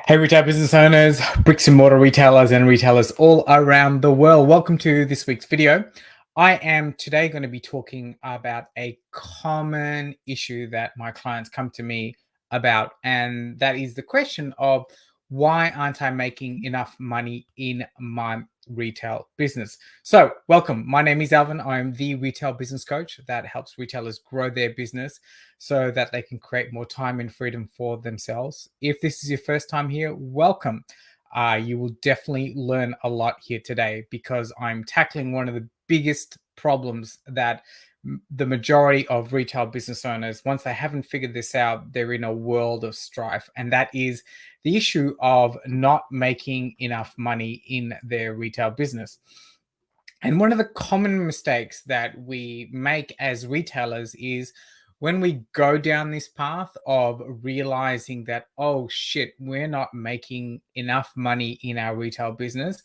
Hey, retail business owners, bricks and mortar retailers, and retailers all around the world. Welcome to this week's video. I am today going to be talking about a common issue that my clients come to me about, and that is the question of why aren't I making enough money in my retail business? So, welcome. My name is Alvin. I'm the retail business coach that helps retailers grow their business so that they can create more time and freedom for themselves. If this is your first time here, welcome. You will definitely learn a lot here today because I'm tackling one of the biggest problems that the majority of retail business owners, once they haven't figured this out, they're in a world of strife. And that is the issue of not making enough money in their retail business. And one of the common mistakes that we make as retailers is when we go down this path of realizing that, oh shit, we're not making enough money in our retail business,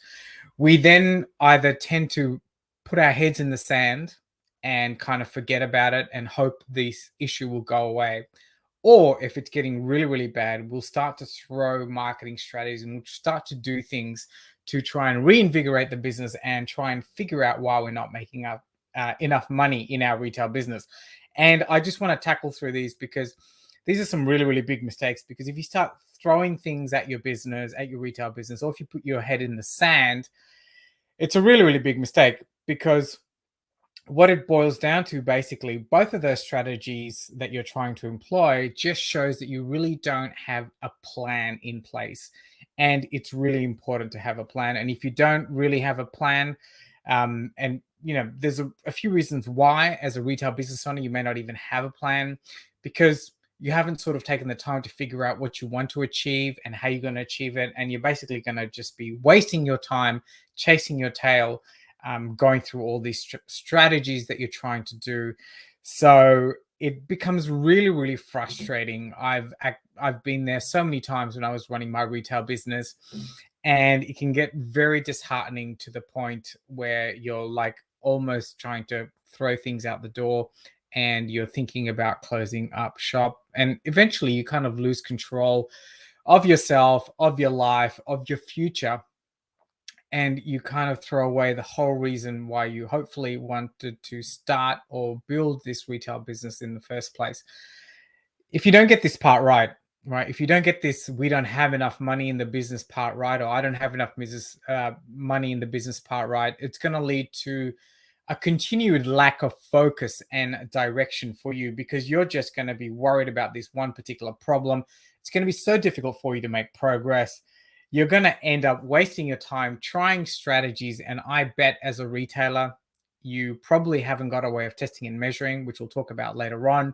we then either tend to put our heads in the sand and kind of forget about it and hope this issue will go away. Or if it's getting really, really bad, we'll start to throw marketing strategies and we'll start to do things to try and reinvigorate the business and try and figure out why we're not making up enough money in our retail business. And I just want to tackle through these because these are some really, really big mistakes. Because if you start throwing things at your business, at your retail business, or if you put your head in the sand, it's a really, really big mistake because what it boils down to, basically, both of those strategies that you're trying to employ just shows that you really don't have a plan in place. And it's really important to have a plan. And if you don't really have a plan, and there's a few reasons why, as a retail business owner, you may not even have a plan because you haven't sort of taken the time to figure out what you want to achieve and how you're going to achieve it. And you're basically going to just be wasting your time chasing your tail, going through all these strategies that you're trying to do. So it becomes really, really frustrating. I've been there so many times when I was running my retail business, and it can get very disheartening to the point where you're like almost trying to throw things out the door and you're thinking about closing up shop. And eventually you kind of lose control of yourself, of your life, of your future, and you kind of throw away the whole reason why you hopefully wanted to start or build this retail business in the first place. If you don't get this part right, if you don't get this, we don't have enough money in the business part right, or I don't have enough business money in the business part right, it's going to lead to a continued lack of focus and direction for you because you're just going to be worried about this one particular problem. It's going to be so difficult for you to make progress. You're going to end up wasting your time trying strategies. And I bet as a retailer, you probably haven't got a way of testing and measuring, which we'll talk about later on.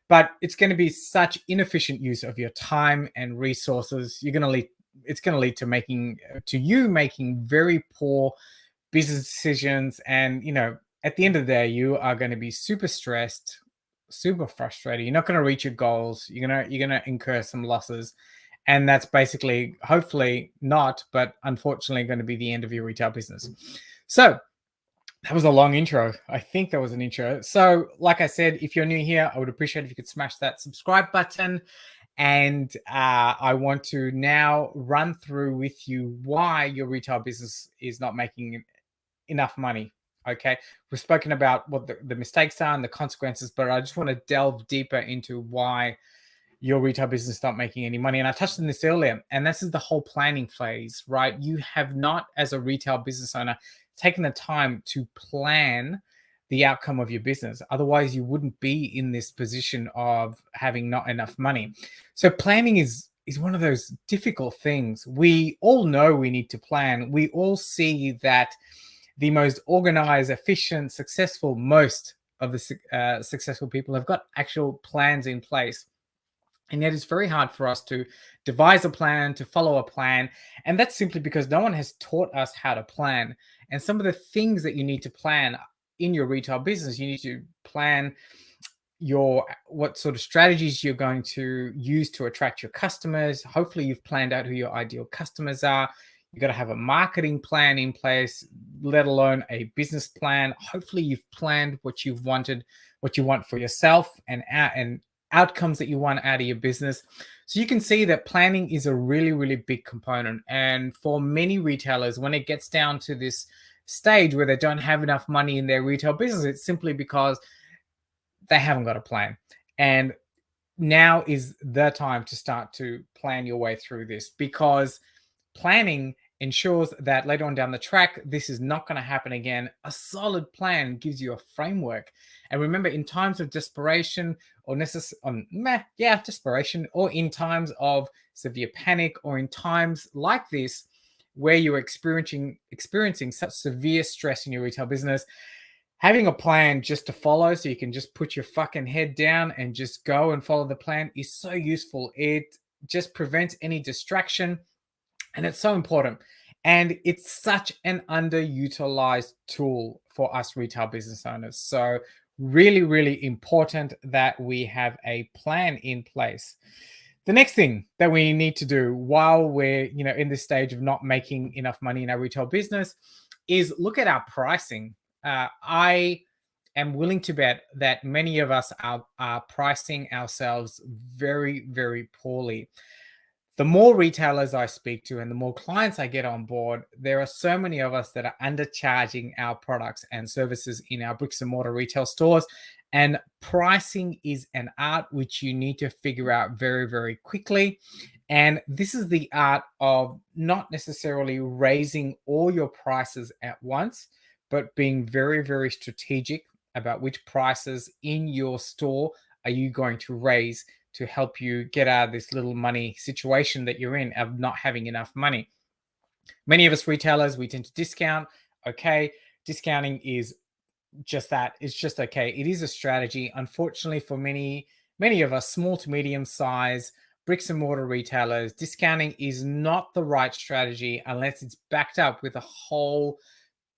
But it's going to be such inefficient use of your time and resources. It's going to lead to you making very poor business decisions. And, at the end of the day, you are going to be super stressed, super frustrated. You're not going to reach your goals. You're going to incur some losses. And that's basically, hopefully not, but unfortunately going to be the end of your retail business. So that was a long intro. I think that was an intro. So like I said, if you're new here, I would appreciate if you could smash that subscribe button. And I want to now run through with you why your retail business is not making enough money. Okay. We've spoken about what the mistakes are and the consequences, but I just want to delve deeper into why your retail business is not making any money. And I touched on this earlier, and this is the whole planning phase, right? You have not, as a retail business owner, taken the time to plan the outcome of your business. Otherwise, you wouldn't be in this position of having not enough money. So planning is one of those difficult things. We all know we need to plan. We all see that the most organized, efficient, successful, most of the successful people have got actual plans in place. And yet it's very hard for us to devise a plan, to follow a plan. And that's simply because no one has taught us how to plan. And some of the things that you need to plan in your retail business, you need to plan what sort of strategies you're going to use to attract your customers. Hopefully you've planned out who your ideal customers are. You've got to have a marketing plan in place, let alone a business plan. Hopefully you've planned what you want for yourself and outcomes that you want out of your business. So you can see that planning is a really, really big component. And for many retailers, when it gets down to this stage where they don't have enough money in their retail business, it's simply because they haven't got a plan. And now is the time to start to plan your way through this, because planning ensures that later on down the track, this is not going to happen again. A solid plan gives you a framework. And remember, in times of desperation or desperation, or in times of severe panic, or in times like this, where you're experiencing such severe stress in your retail business, having a plan just to follow so you can just put your fucking head down and just go and follow the plan is so useful. It just prevents any distraction, and it's so important. And it's such an underutilized tool for us retail business owners. So, really, really important that we have a plan in place. The next thing that we need to do while we're, in this stage of not making enough money in our retail business is look at our pricing. I am willing to bet that many of us are pricing ourselves very, very poorly. The more retailers I speak to and the more clients I get on board, there are so many of us that are undercharging our products and services in our bricks and mortar retail stores. And pricing is an art which you need to figure out very, very quickly. And this is the art of not necessarily raising all your prices at once, but being very, very strategic about which prices in your store are you going to raise to help you get out of this little money situation that you're in of not having enough money. Many of us retailers, we tend to discount. Okay, discounting is just that. It's just okay. It is a strategy. Unfortunately, for many of us, small to medium size bricks and mortar retailers, discounting is not the right strategy unless it's backed up with a whole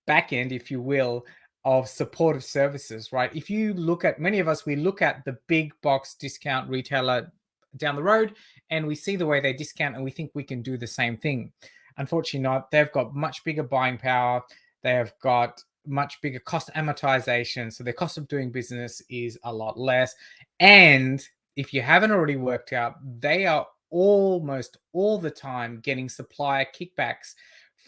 back end, if you will, of supportive services, right? If you look at many of us, we look at the big box discount retailer down the road and we see the way they discount and we think we can do the same thing. Unfortunately, not. They've got much bigger buying power. They have got much bigger cost amortization. So their cost of doing business is a lot less. And if you haven't already worked out, they are almost all the time getting supplier kickbacks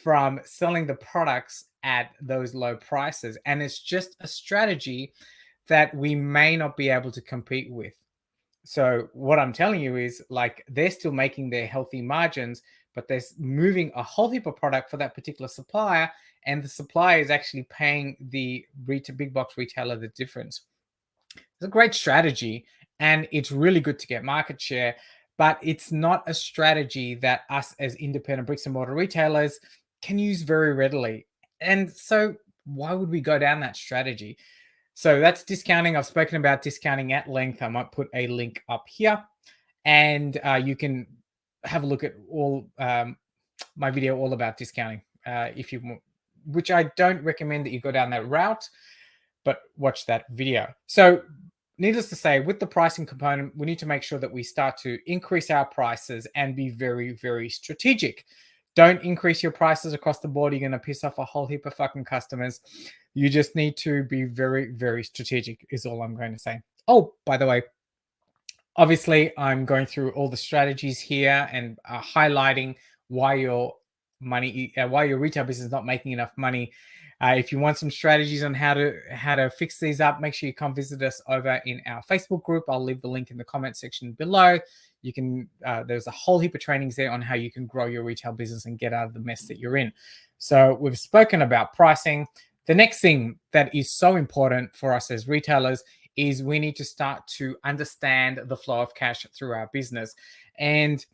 from selling the products at those low prices. And it's just a strategy that we may not be able to compete with. So what I'm telling you is, like, they're still making their healthy margins, but they're moving a whole heap of product for that particular supplier, and the supplier is actually paying the big box retailer the difference. It's a great strategy, and it's really good to get market share, but it's not a strategy that us as independent bricks and mortar retailers can use very readily. And so, why would we go down that strategy? So, that's discounting. I've spoken about discounting at length. I might put a link up here, and you can have a look at all my video all about discounting if you want, which I don't recommend that you go down that route, but watch that video. So, needless to say, with the pricing component, we need to make sure that we start to increase our prices and be very, very strategic. Don't increase your prices across the board. You're going to piss off a whole heap of fucking customers. You just need to be very, very strategic, is all I'm going to say. Oh, by the way, obviously, I'm going through all the strategies here and highlighting why your why your retail business is not making enough money. If you want some strategies on how to fix these up, make sure you come visit us over in our Facebook group. I'll leave the link in the comment section below. You can there's a whole heap of trainings there on how you can grow your retail business and get out of the mess that you're in. So we've spoken about pricing. The next thing that is so important for us as retailers is we need to start to understand the flow of cash through our business. And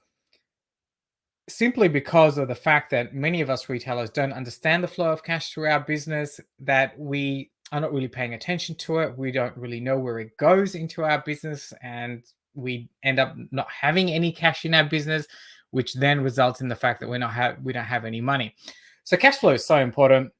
simply because of the fact that many of us retailers don't understand the flow of cash through our business, that we are not really paying attention to it. We don't really know where it goes into our business, and we end up not having any cash in our business, which then results in the fact that we don't have any money. So cash flow is so important.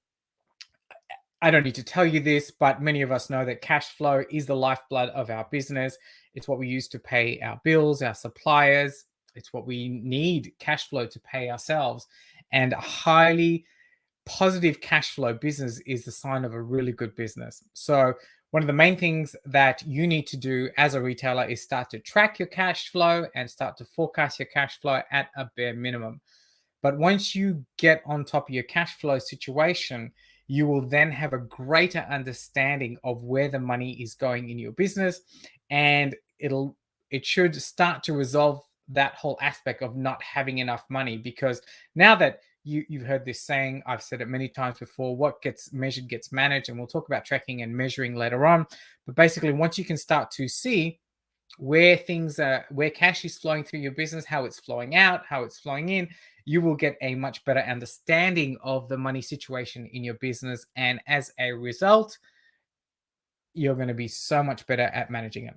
I don't need to tell you this, but many of us know that cash flow is the lifeblood of our business. It's what we use to pay our bills, our suppliers. It's what we need cash flow to pay ourselves. And a highly positive cash flow business is the sign of a really good business. So one of the main things that you need to do as a retailer is start to track your cash flow and start to forecast your cash flow at a bare minimum. But once you get on top of your cash flow situation, you will then have a greater understanding of where the money is going in your business, and it should start to resolve that whole aspect of not having enough money. Because now that you've heard this saying, I've said it many times before, what gets measured gets managed, and we'll talk about tracking and measuring later on. But basically, once you can start to see where cash is flowing through your business, how it's flowing out, how it's flowing in, you will get a much better understanding of the money situation in your business, and as a result, you're going to be so much better at managing it.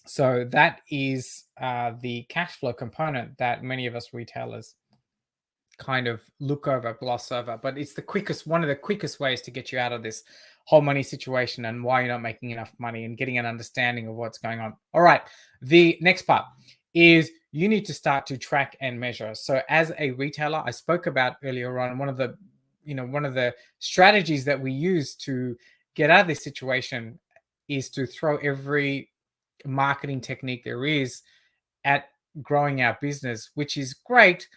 So that is the cash flow component that many of us retailers kind of look over, gloss over, but it's one of the quickest ways to get you out of this whole money situation and why you're not making enough money and getting an understanding of what's going on. All right. The next part is you need to start to track and measure. So as a retailer, I spoke about earlier on, one of the strategies that we use to get out of this situation is to throw every marketing technique there is at growing our business, which is great,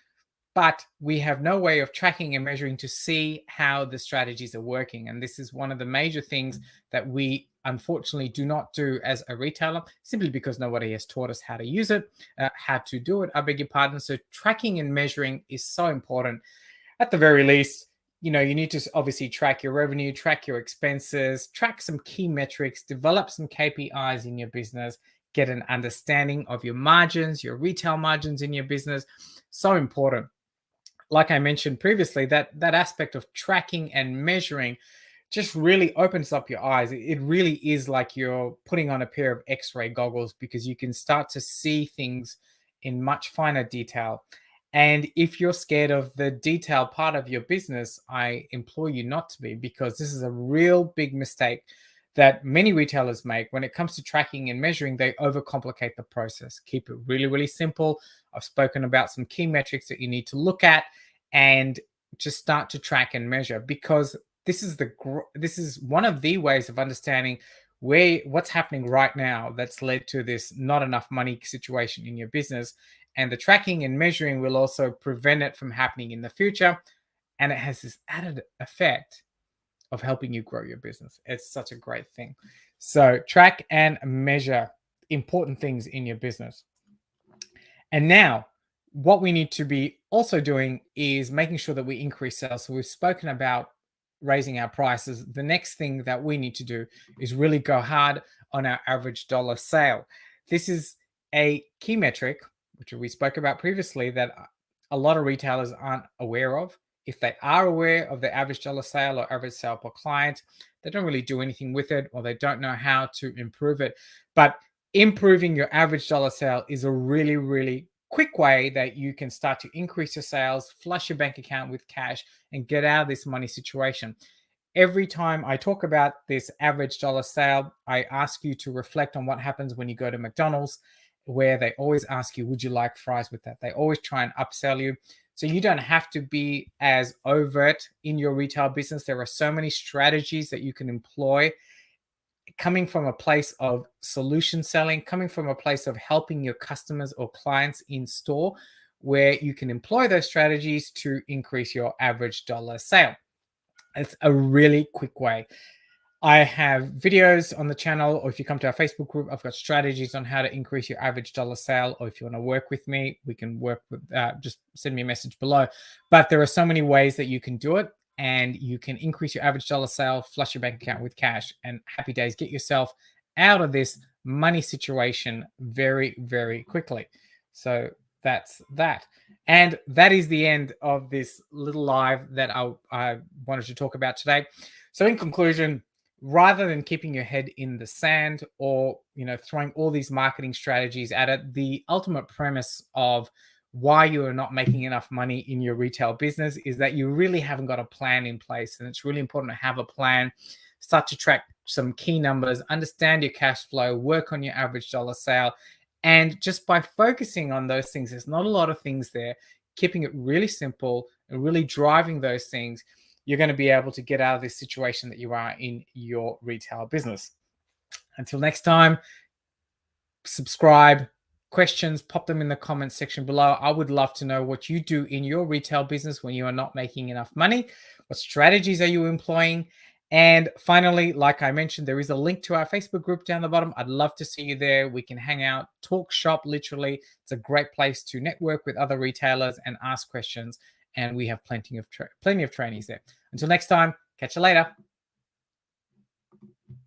but we have no way of tracking and measuring to see how the strategies are working. And this is one of the major things that we unfortunately do not do as a retailer, simply because nobody has taught us how to use it, how to do it. I beg your pardon. So tracking and measuring is so important. At the very least, you need to obviously track your revenue, track your expenses, track some key metrics, develop some KPIs in your business, get an understanding of your margins, your retail margins in your business. So important. Like I mentioned previously, that aspect of tracking and measuring just really opens up your eyes. It really is like you're putting on a pair of X-ray goggles, because you can start to see things in much finer detail. And if you're scared of the detail part of your business, I implore you not to be, because this is a real big mistake that many retailers make. When it comes to tracking and measuring, they overcomplicate the process. Keep it really, really simple. I've spoken about some key metrics that you need to look at and just start to track and measure, because this is one of the ways of understanding what's happening right now that's led to this not enough money situation in your business. And the tracking and measuring will also prevent it from happening in the future. And it has this added effect of helping you grow your business. It's such a great thing. So track and measure important things in your business. And now what we need to be also doing is making sure that we increase sales. So we've spoken about raising our prices. The next thing that we need to do is really go hard on our average dollar sale. This is a key metric, which we spoke about previously, that a lot of retailers aren't aware of. If they are aware of the average dollar sale or average sale per client, they don't really do anything with it, or they don't know how to improve it. But improving your average dollar sale is a really, really quick way that you can start to increase your sales, flush your bank account with cash, and get out of this money situation. Every time I talk about this average dollar sale, I ask you to reflect on what happens when you go to McDonald's, where they always ask you, would you like fries with that? They always try and upsell you. So you don't have to be as overt in your retail business. There are so many strategies that you can employ, coming from a place of solution selling, coming from a place of helping your customers or clients in store, where you can employ those strategies to increase your average dollar sale. It's a really quick way. I have videos on the channel, or if you come to our Facebook group, I've got strategies on how to increase your average dollar sale. Or if you want to work with me, we can work with, just send me a message below. But there are so many ways that you can do it, and you can increase your average dollar sale, flush your bank account with cash, and happy days, get yourself out of this money situation very, very quickly. So that's that. And that is the end of this little live that I wanted to talk about today. So in conclusion, rather than keeping your head in the sand, or throwing all these marketing strategies at it, the ultimate premise of why you are not making enough money in your retail business is that you really haven't got a plan in place. And it's really important to have a plan, start to track some key numbers, understand your cash flow, work on your average dollar sale. And just by focusing on those things, there's not a lot of things there, keeping it really simple and really driving those things, you're going to be able to get out of this situation that you are in your retail business. Until next time, subscribe. Questions, pop them in the comments section below. I would love to know what you do in your retail business when you are not making enough money. What strategies are you employing? And finally, like I mentioned, there is a link to our Facebook group down the bottom. I'd love to see you there. We can hang out, talk shop, literally. It's a great place to network with other retailers and ask questions. And we have plenty of trainees there. Until next time, catch you later.